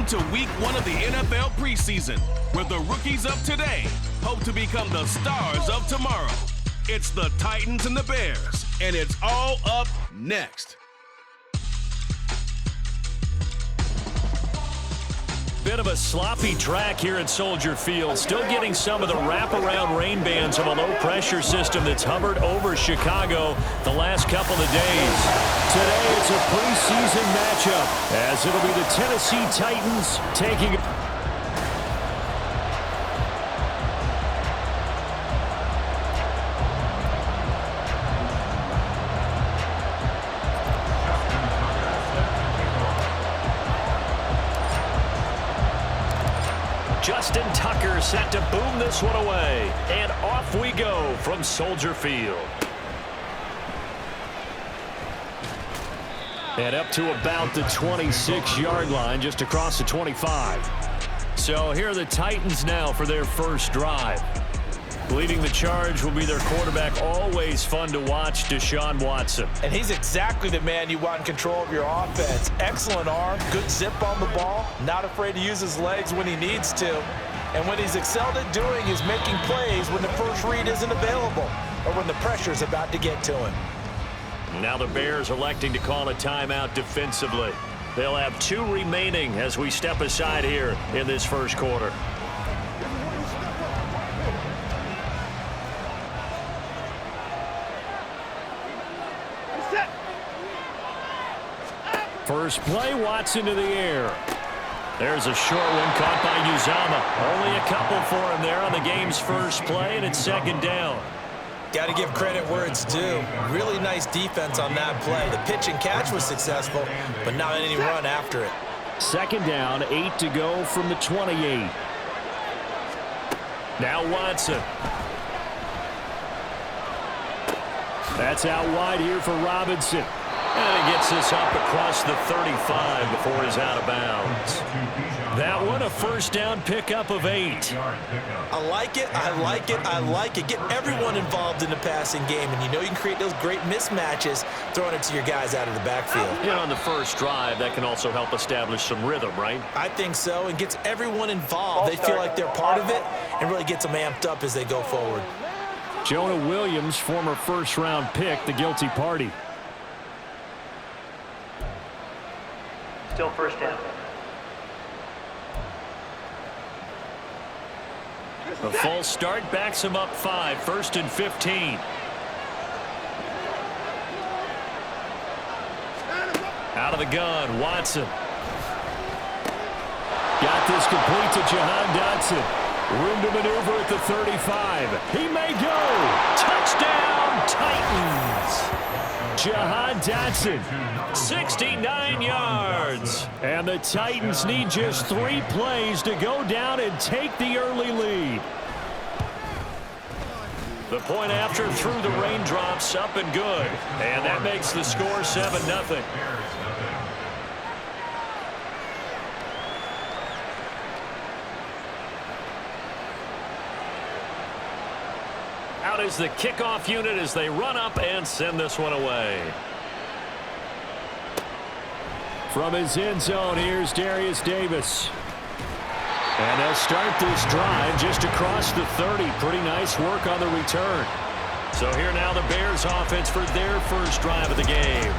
to week 1 of the NFL preseason, where the rookies of today hope to become the stars of tomorrow. It's the Titans and the Bears, and it's all up next. Bit of a sloppy track here at Soldier Field. Still getting some of the wraparound rain bands of a low-pressure system that's hovered over Chicago the last couple of days. Today it's a preseason matchup, as it'll be the Tennessee Titans taking... Justin Tucker set to boom this one away. And off we go from Soldier Field. And up to about the 26-yard line, just across the 25. So here are the Titans now for their first drive. Leading the charge will be their quarterback, always fun to watch, Deshaun Watson. And he's exactly the man you want in control of your offense. Excellent arm, good zip on the ball, not afraid to use his legs when he needs to. And what he's excelled at doing is making plays when the first read isn't available or when the pressure's about to get to him. Now the Bears electing to call a timeout defensively. They'll have 2 remaining as we step aside here in this first quarter. First play, Watson to the air. There's a short one caught by Uzama. Only a couple for him there on the game's first play, and it's second down. Got to give credit where it's due. Really nice defense on that play. The pitch and catch was successful, but not any run after it. Second down, 8 to go from the 28. Now Watson. That's out wide here for Robinson. And he gets this up across the 35 before he's out of bounds. That one, a first down pickup of 8. I like it, I like it, I like it. Get everyone involved in the passing game, and you know you can create those great mismatches throwing it to your guys out of the backfield. Yeah, on the first drive, that can also help establish some rhythm, right? I think so, and gets everyone involved. They feel like they're part of it, and really gets them amped up as they go forward. Jonah Williams, former first-round pick, the guilty party. Still first down. A false start backs him up 5, 1st and 15. Out of the gun, Watson. Got this complete to Jahan Dotson. Room to maneuver at the 35. He may go. Touchdown, Titans. Jahan Dotson, 69 yards. And the Titans need just 3 plays to go down and take the early lead. The point after through the raindrops, up and good. And that makes the score 7-0. Out is the kickoff unit as they run up and send this one away. From his end zone, here's Darius Davis. And they'll start this drive just across the 30. Pretty nice work on the return. So here now the Bears offense for their first drive of the game.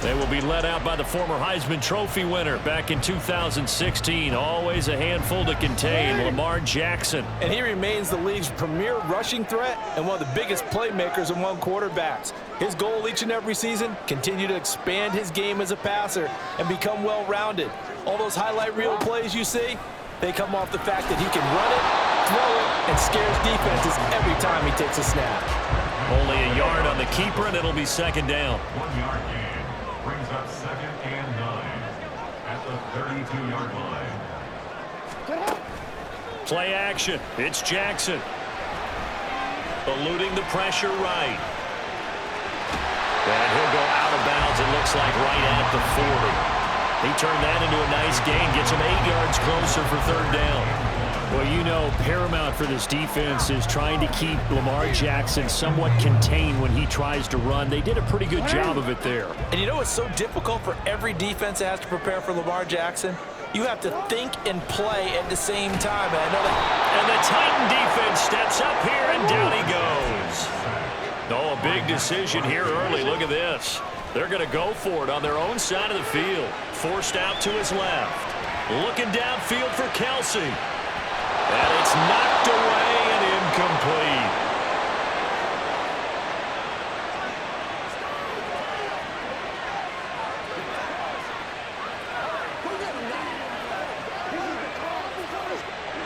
They will be led out by the former Heisman Trophy winner back in 2016. Always a handful to contain, Lamar Jackson. And he remains the league's premier rushing threat and one of the biggest playmakers among quarterbacks. His goal each and every season, continue to expand his game as a passer and become well-rounded. All those highlight reel plays you see, they come off the fact that he can run it, throw it, and scares defenses every time he takes a snap. Only a yard on the keeper, and it'll be second down. 1 yard gain brings up 2nd and 9 at the 32-yard line. Play action. It's Jackson. Eluding the pressure right. And he'll go out of bounds, it looks like, right at the 40. He turned that into a nice gain, gets him 8 yards closer for third down. Well, you know, paramount for this defense is trying to keep Lamar Jackson somewhat contained when he tries to run. They did a pretty good job of it there. And you know what's so difficult for every defense that has to prepare for Lamar Jackson? You have to think and play at the same time. And I know that. And the Titan defense steps up here, and down he goes. Oh, a big decision here early. Look at this. They're going to go for it on their own side of the field. Forced out to his left. Looking downfield for Kelsey. And it's knocked away and incomplete.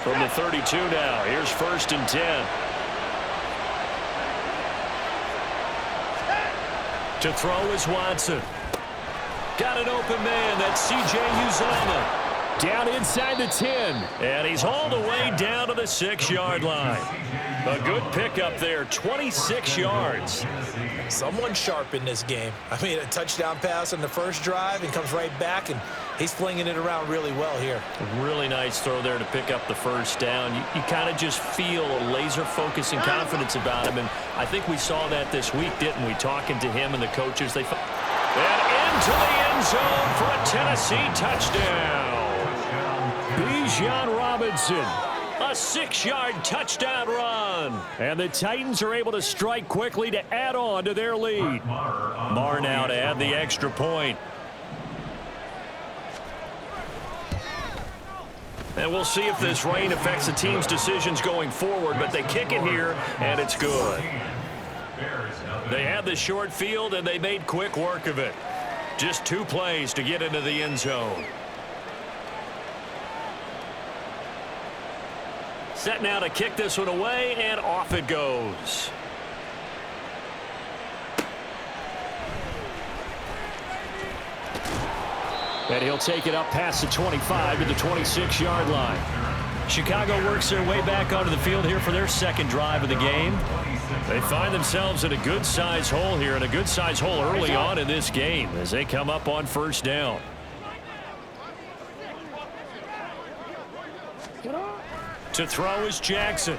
From the 32 now, here's 1st and 10. To throw is Watson. Got an open man. That's C.J. Uzomah. Down inside the 10. And he's hauled away down to the 6-yard line. A good pickup there, 26 yards. Someone sharp in this game. I mean, a touchdown pass on the first drive and comes right back, and he's flinging it around really well here. Really nice throw there to pick up the first down. You kind of just feel a laser focus and confidence about him, and I think we saw that this week, didn't we? Talking to him and the coaches. And into the end zone for a Tennessee touchdown. Bijan Robinson. A 6-yard touchdown run. And the Titans are able to strike quickly to add on to their lead. Marr now to add the extra point. And we'll see if this rain affects the team's decisions going forward, but they kick it here, and it's good. They had the short field, and they made quick work of it. Just 2 plays to get into the end zone. Set now to kick this one away, and off it goes. And he'll take it up past the 25 to the 26-yard line. Chicago works their way back onto the field here for their second drive of the game. They find themselves in a good-sized hole here, and a good-sized hole early on in this game as they come up on 1st down. To throw is Jackson.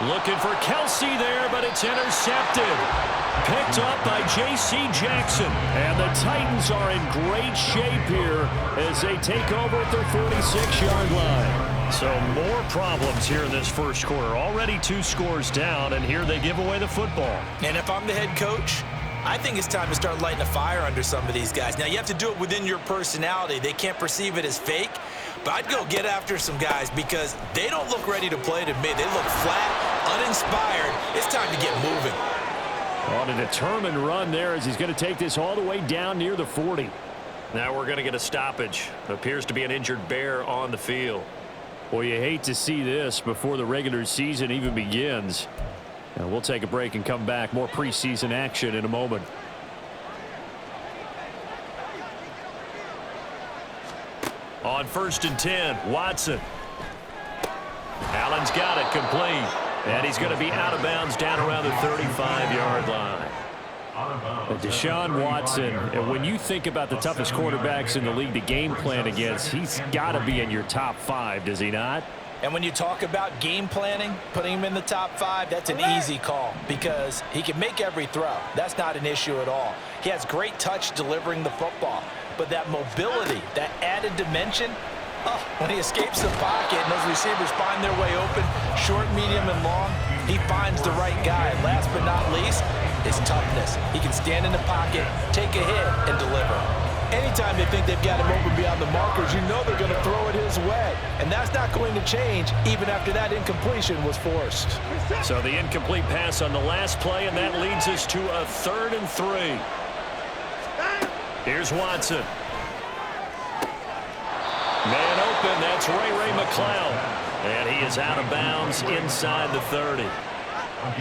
Looking for Kelsey there, but it's intercepted. Picked up by J.C. Jackson. And the Titans are in great shape here as they take over at their 46-yard line. So more problems here in this first quarter. Already 2 scores down, and here they give away the football. And if I'm the head coach, I think it's time to start lighting a fire under some of these guys. Now, you have to do it within your personality. They can't perceive it as fake. But I'd go get after some guys because they don't look ready to play to me. They look flat, uninspired. It's time to get moving. On a determined run there as he's going to take this all the way down near the 40. Now we're going to get a stoppage. Appears to be an injured Bear on the field. Well, you hate to see this before the regular season even begins. Now we'll take a break and come back. More preseason action in a moment. On 1st and 10, Watson. Allen's got it complete. And he's going to be out of bounds down around the 35-yard line. Deshaun Watson, when you think about the toughest quarterbacks in the league to game plan against, he's got to be in your top 5, does he not? And when you talk about game planning, putting him in the top 5, that's an easy call because he can make every throw. That's not an issue at all. He has great touch delivering the football. But that mobility, that added dimension, when he escapes the pocket and those receivers find their way open, short, medium, and long, he finds the right guy. Last but not least, his toughness. He can stand in the pocket, take a hit, and deliver. Anytime they think they've got him open beyond the markers, you know they're going to throw it his way. And that's not going to change even after that incompletion was forced. So the incomplete pass on the last play, and that leads us to a 3rd and 3. Here's Watson. Man open, that's Ray McCloud. And he is out of bounds inside the 30.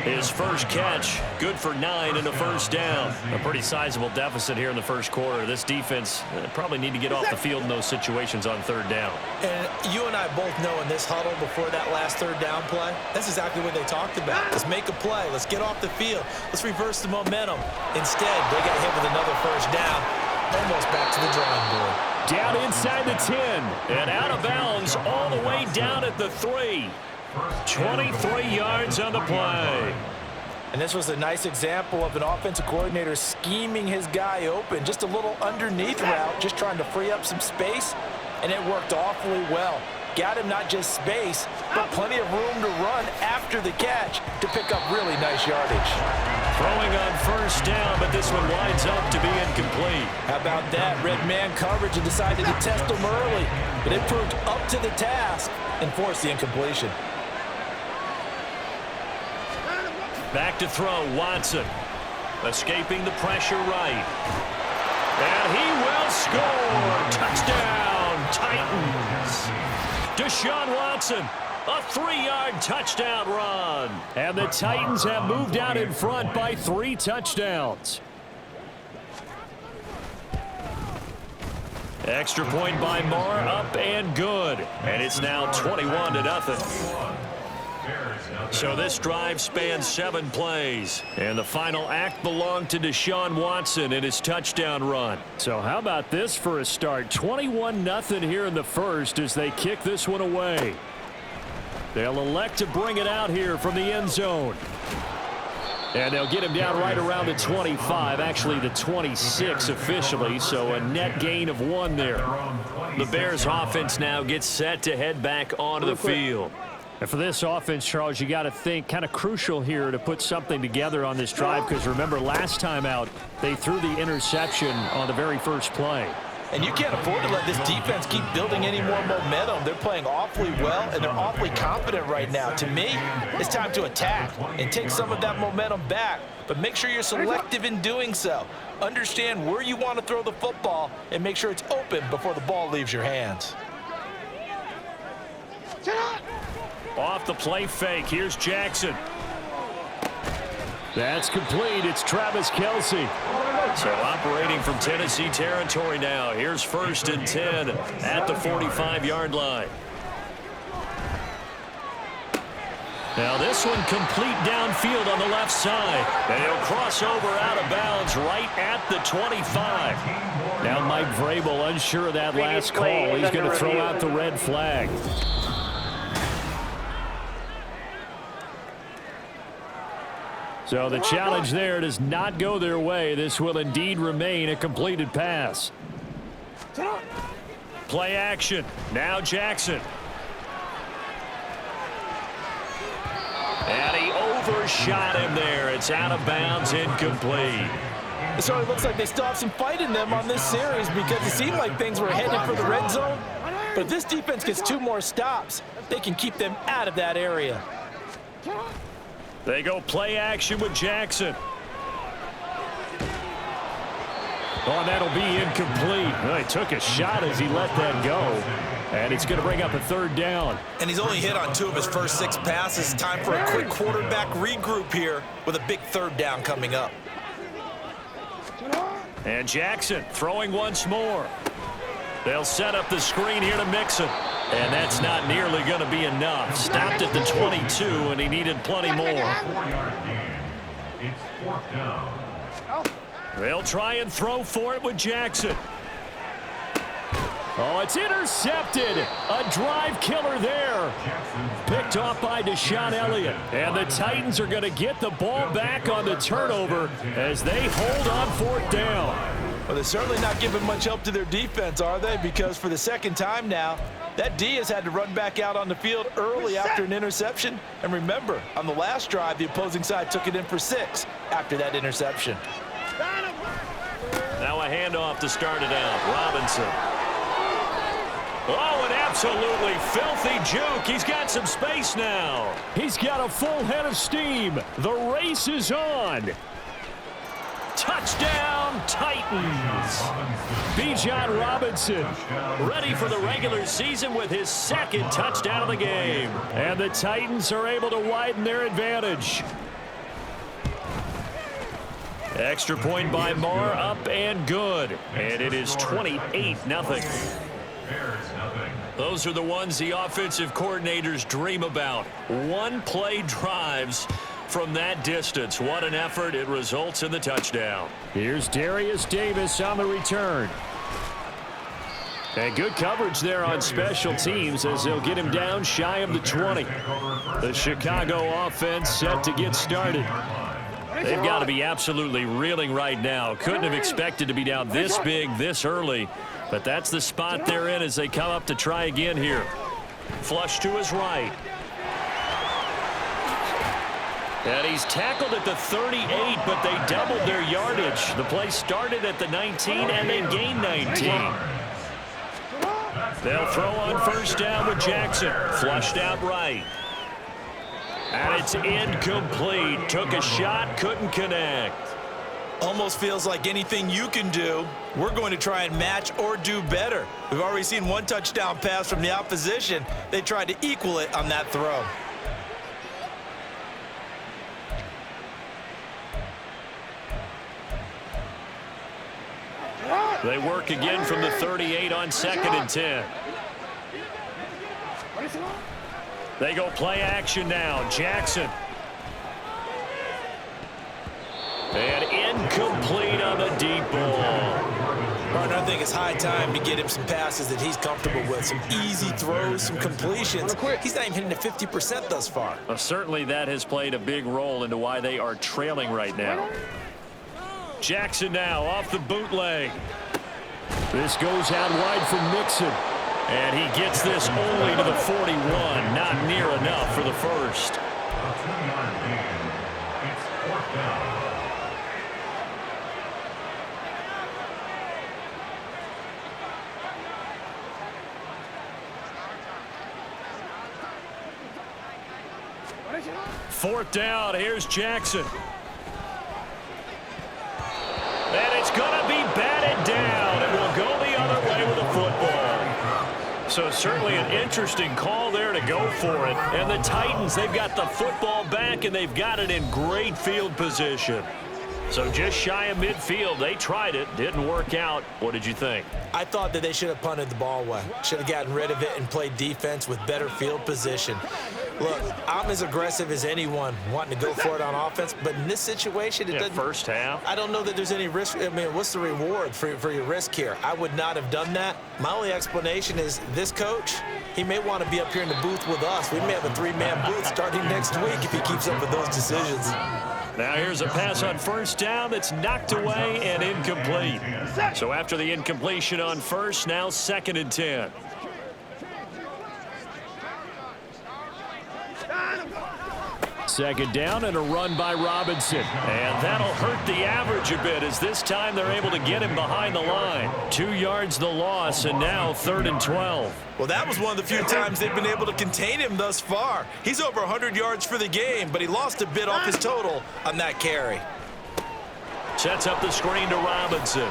His first catch, good for 9 and a first down. A pretty sizable deficit here in the first quarter. This defense probably need to get off the field in those situations on 3rd down. And you and I both know in this huddle before that last 3rd down play, that's exactly what they talked about. Let's make a play. Let's get off the field. Let's reverse the momentum. Instead, they got hit with another first down. Almost back to the drawing board. Down inside the 10 and out of bounds all the way down at the 3. 23 yards on the play. And this was a nice example of an offensive coordinator scheming his guy open. Just a little underneath route, just trying to free up some space, and it worked awfully well. Got him not just space, but plenty of room to run after the catch to pick up really nice yardage. Throwing on first down, but this one winds up to be incomplete. How about that? Red man coverage and decided to test him early, but it proved up to the task and forced the incompletion. Back to throw, Watson. Escaping the pressure right. And he will score. Touchdown, Titans. Deshaun Watson, a 3-yard touchdown run. And the Titans have moved out in front by 3 touchdowns. Extra point by Moore, up and good. And it's now 21-0. So this drive spans 7 plays. And the final act belonged to Deshaun Watson in his touchdown run. So how about this for a start? 21-0 here in the first as they kick this one away. They'll elect to bring it out here from the end zone. And they'll get him down right around the 25, actually the 26 officially, so a net gain of 1 there. The Bears offense now gets set to head back onto the field. And for this offense, Charles, you got to think kind of crucial here to put something together on this drive, because remember last time out they threw the interception on the very first play. And you can't afford to let this defense keep building any more momentum. They're playing awfully well, and they're awfully confident right now. To me, it's time to attack and take some of that momentum back, but make sure you're selective in doing so. Understand where you want to throw the football and make sure it's open before the ball leaves your hands. Off the play fake, here's Jackson. That's complete. It's Travis Kelce. So operating from Tennessee territory now. Here's 1st and 10 at the 45-yard line. Now this one complete downfield on the left side. And he'll cross over out of bounds right at the 25. Now Mike Vrabel unsure of that last call. He's going to throw out the red flag. So the challenge there does not go their way. This will indeed remain a completed pass. Play action. Now Jackson. And he overshot him there. It's out of bounds, incomplete. It certainly looks like they still have some fight in them on this series, because it seemed like things were headed for the red zone. But if this defense gets 2 more stops, they can keep them out of that area. They go play action with Jackson. Oh, and that'll be incomplete. Well, he took a shot as he let that go. And it's going to bring up a 3rd down. And he's only hit on 2 of his first 6 passes. Time for a quick quarterback regroup here with a big 3rd down coming up. And Jackson throwing once more. They'll set up the screen here to Mixon. And that's not nearly going to be enough. Stopped at the 22, and he needed plenty more. 4-yard gain. It's 4th down. They'll try and throw for it with Jackson. Oh, it's intercepted. A drive killer there. Picked off by Deshaun Elliott. And the Titans are going to get the ball back on the turnover as they hold on 4th down. Well, they're certainly not giving much help to their defense, are they? Because for the 2nd time now, that D has had to run back out on the field early after an interception. And remember, on the last drive, the opposing side took it in for 6 after that interception. Now a handoff to start it out. Robinson. Oh, an absolutely filthy juke. He's got some space now. He's got a full head of steam. The race is on. Touchdown, Titans. Bijan Robinson ready for the regular season with his 2nd touchdown of the game. And the Titans are able to widen their advantage. Extra point by Moore, up and good. And it is 28-0. Those are the ones the offensive coordinators dream about. 1-play drives from that distance. What an effort. It results in the touchdown. Here's Darius Davis on the return. And good coverage there on special teams as they'll get him down shy of the 20. The Chicago offense set to get started. They've got to be absolutely reeling right now. Couldn't have expected to be down this big, this early. But that's the spot they're in as they come up to try again here. Flush to his right. And he's tackled at the 38, but they doubled their yardage. The play started at the 19, and they gained 19. They'll throw on first down with Jackson. Flushed out right. And it's incomplete. Took a shot, couldn't connect. Almost feels like anything you can do, we're going to try and match or do better. We've already seen one touchdown pass from the opposition. They tried to equal it on that throw. They work again from the 38 on 2nd and 10. They go play action now. Jackson. And incomplete on the deep ball. Partner, I think it's high time to get him some passes that he's comfortable with. Some easy throws, some completions. He's not even hitting the 50% thus far. Well, certainly that has played a big role into why they are trailing right now. Jackson now off the bootleg. This goes out wide for Mixon. And he gets this only to the 41. Not near enough for the first. A 2-yard gain. It's 4th down. Fourth down. Here's Jackson. And it's going to be batted down. It will go the other way with a football. So certainly an interesting call there to go for it. And the Titans, they've got the football back, and they've got it in great field position. So just shy of midfield. They tried it. Didn't work out. What did you think? I thought that they should have punted the ball away. Should have gotten rid of it and played defense with better field position. Look, I'm as aggressive as anyone wanting to go for it on offense, but in this situation, it doesn't. First half. I don't know that there's any risk. I mean, what's the reward for your risk here? I would not have done that. My only explanation is this coach, he may want to be up here in the booth with us. We may have a 3-man booth starting next week if he keeps up with those decisions. Now here's a pass on first down that's knocked away and incomplete. So after the incompletion on first, now 2nd and 10. Second down and a run by Robinson. And that'll hurt the average a bit as this time they're able to get him behind the line. 2 yards the loss, and now 3rd and 12. Well, that was one of the few times they've been able to contain him thus far. He's over 100 yards for the game, but he lost a bit off his total on that carry. Sets up the screen to Robinson.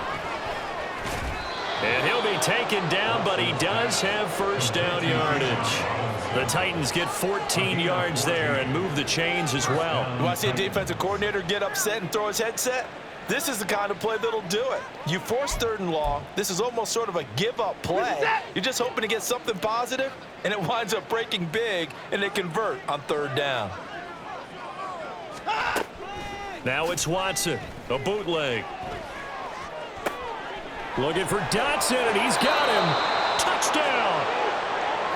And he'll be taken down, but he does have first down yardage. The Titans get 14 yards there and move the chains as well. You want to see a defensive coordinator get upset and throw his headset? This is the kind of play that'll do it. You force 3rd and long. This is almost sort of a give-up play. You're just hoping to get something positive, and it winds up breaking big, and they convert on 3rd down. Now it's Watson, a bootleg. Looking for Dotson, and he's got him. Touchdown!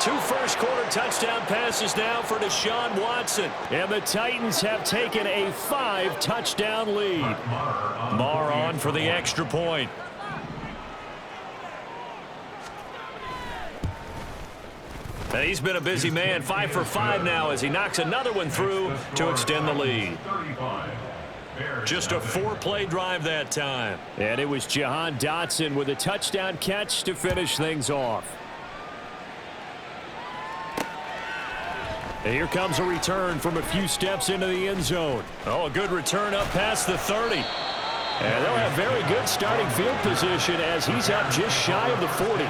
2 first-quarter touchdown passes now for Deshaun Watson. And the Titans have taken a 5-touchdown lead. Marr on for the extra point. And he's been a busy man, 5 for 5 now as he knocks another one through to extend the lead. Just a 4-play drive that time. And it was Jahan Dotson with a touchdown catch to finish things off. And here comes a return from a few steps into the end zone. Oh, a good return up past the 30. And they'll have very good starting field position as he's up just shy of the 40.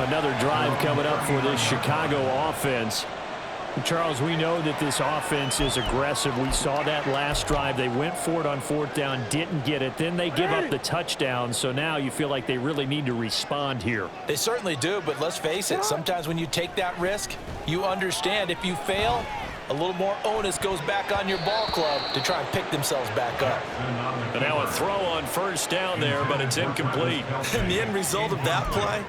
Another drive coming up for this Chicago offense. Charles, we know that this offense is aggressive. We saw that last drive. They went for it on 4th down, didn't get it. Then they give up the touchdown. So now you feel like they really need to respond here. They certainly do, but let's face it. Sometimes when you take that risk, you understand if you fail, a little more onus goes back on your ball club to try and pick themselves back up. And now a throw on first down there, but it's incomplete. And the end result of that play,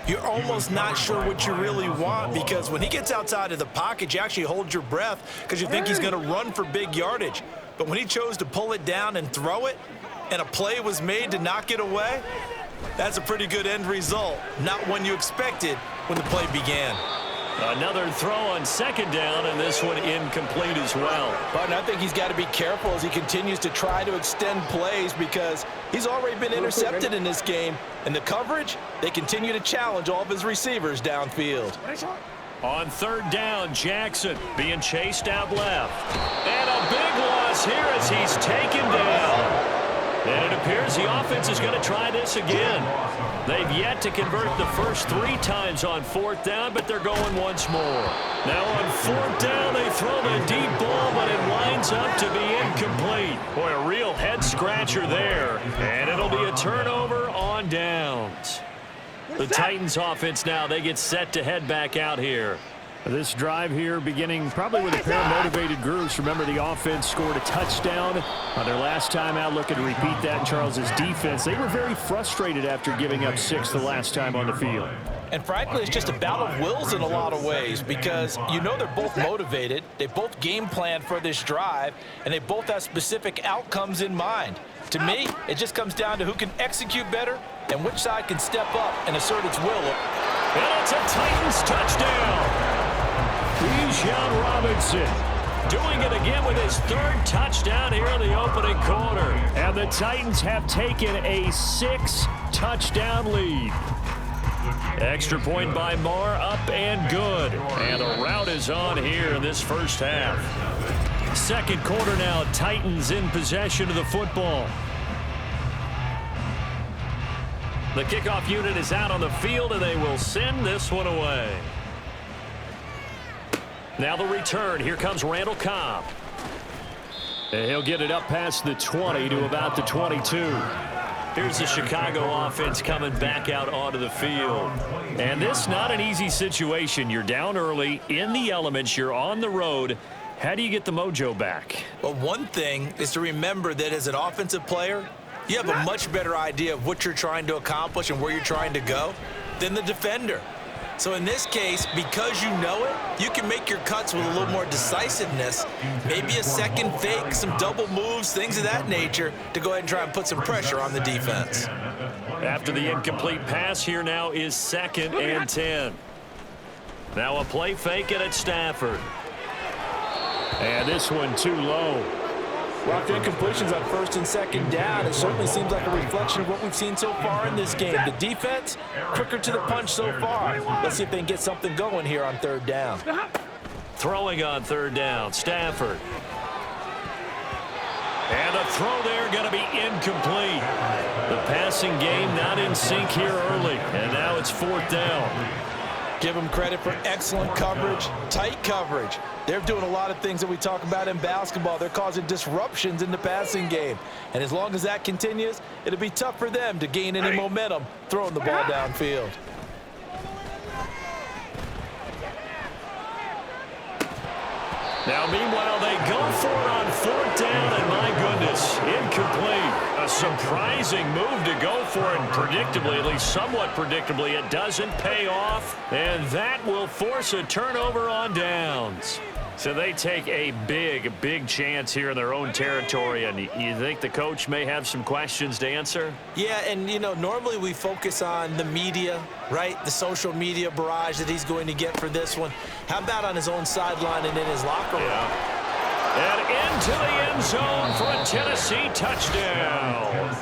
you're almost not sure what you really want because when he gets outside of the pocket, you actually hold your breath because you think he's going to run for big yardage. but when he chose to pull it down and throw it, and a play was made to knock it away, that's a pretty good end result. Not one you expected when the play began. Another throw on second down, and this one incomplete as well. But I think he's got to be careful as he continues to try to extend plays because he's already been intercepted in this game. And the coverage, they continue to challenge all of his receivers downfield. On third down, Jackson being chased out left. And a big loss here as he's taken down. And it appears the offense is going to try this again. They've yet to convert the first 3 times on fourth down, but they're going once more. Now on fourth down, they throw the deep ball, but it winds up to be incomplete. Boy, a real head-scratcher there. And it'll be a turnover on downs. The Titans offense now, they get set to head back out here. This drive here beginning probably with a pair of motivated groups. Remember, the offense scored a touchdown on their last time out, looking to repeat that in Charles's defense. They were very frustrated after giving up 6 the last time on the field. And frankly, it's just a battle of wills in a lot of ways because you know they're both motivated. They both game plan for this drive, and they both have specific outcomes in mind. To me, it just comes down to who can execute better and which side can step up and assert its will. And it's a Titans touchdown. Bijan Robinson doing it again with his 3rd touchdown here in the opening quarter. And the Titans have taken a 6-touchdown lead. Extra point by Marr, up and good. And the route is on here in this first half. Second quarter now, Titans in possession of the football. The kickoff unit is out on the field, and they will send this one away. Now the return. Here comes Randall Cobb. And he'll get it up past the 20 to about the 22. Here's the Chicago offense coming back out onto the field. And this not an easy situation. You're down early, in the elements, you're on the road. How do you get the mojo back? Well, one thing is to remember that as an offensive player, you have a much better idea of what you're trying to accomplish and where you're trying to go than the defender. So in this case, because you know it, you can make your cuts with a little more decisiveness, maybe a second fake, some double moves, things of that nature to go ahead and try and put some pressure on the defense. After the incomplete pass, here now is 2nd and 10. Now a play fake it at Stafford. And this one too low. Well, after incompletions on 1st and 2nd down, it certainly seems like a reflection of what we've seen so far in this game. The defense, quicker to the punch so far. Let's see if they can get something going here on 3rd down. Throwing on 3rd down, Stafford. And a throw there going to be incomplete. The passing game not in sync here early, and now it's 4th down. Give them credit for excellent coverage, tight coverage. They're doing a lot of things that we talk about in basketball. They're causing disruptions in the passing game. And as long as that continues, it'll be tough for them to gain any momentum throwing the ball downfield. Now, meanwhile, they go for it on 4th down, and my goodness, incomplete. A surprising move to go for it, and predictably, at least somewhat predictably, it doesn't pay off, and that will force a turnover on downs. So they take a big chance here in their own territory, and you think the coach may have some questions to answer? Yeah, and, you know, normally we focus on the media, right? The social media barrage that he's going to get for this one. How about on his own sideline and in his locker room? And into the end zone for a Tennessee touchdown.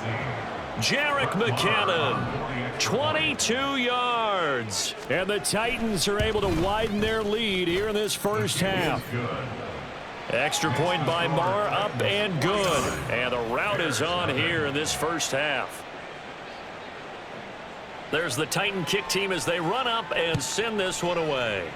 Jerick McKinnon, 22 yards. And the Titans are able to widen their lead here in this first half. Extra point by Marr, up and good. And the route is on here in this first half. There's the Titan kick team as they run up and send this one away.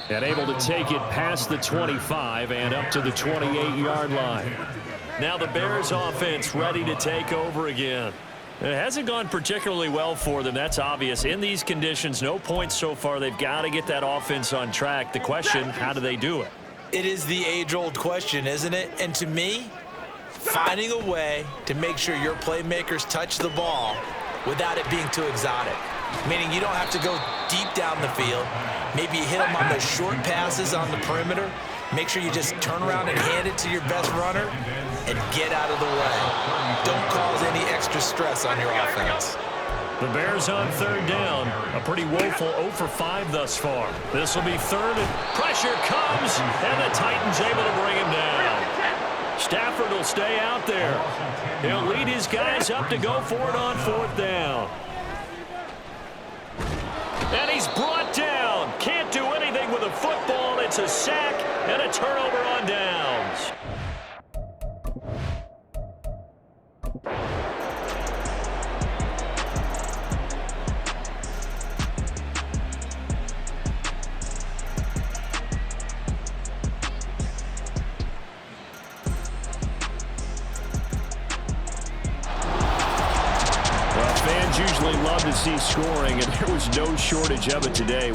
And able to take it past the 25 and up to the 28-yard line. Now the Bears offense ready to take over again. It hasn't gone particularly well for them. That's obvious. In these conditions, no points so far. They've got to get that offense on track. The question, how do they do it? It is the age-old question, isn't it? And to me, finding a way to make sure your playmakers touch the ball without it being too exotic. meaning you don't have to go deep down the field. Maybe you hit them on those short passes on the perimeter. Make sure you just turn around and hand it to your best runner and get out of the way. Don't cause any extra stress on your offense. The Bears on third down. A pretty woeful 0 for 5 thus far. This will be third, and pressure comes, and the Titans able to bring him down. Stafford will stay out there. He'll lead his guys up to go for it on fourth down. And he's brought down. Can't do anything with a football. It's a sack and a turnover on downs. Fans usually love to see scoring, and there was no shortage of it today.